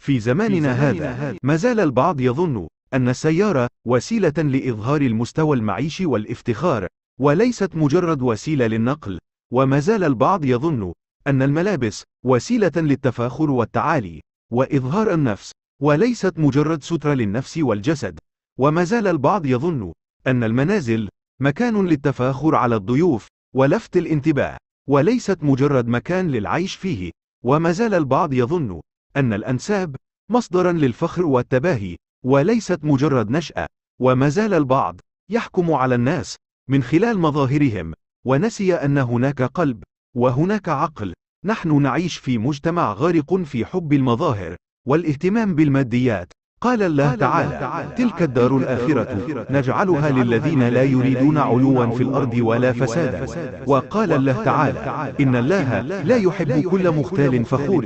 في زماننا هذا، ما زال البعض يظن أن السيارة وسيلة لإظهار المستوى المعيشي والافتخار، وليست مجرد وسيلة للنقل. وما زال البعض يظن أن الملابس وسيلة للتفاخر والتعالي وإظهار النفس، وليست مجرد سترة للنفس والجسد. وما زال البعض يظن أن المنازل مكان للتفاخر على الضيوف ولفت الانتباه، وليست مجرد مكان للعيش فيه. وما زال البعض يظن أن الأنساب مصدرا للفخر والتباهي، وليست مجرد نشأة. وما زال البعض يحكم على الناس من خلال مظاهرهم، ونسي أن هناك قلب وهناك عقل. نحن نعيش في مجتمع غارق في حب المظاهر والاهتمام بالماديات. قال الله تعالى: تلك الدار الآخرة نجعلها للذين لا يريدون علوا في الأرض ولا فسادا. وقال الله تعالى: إن الله لا يحب كل مختال فخور.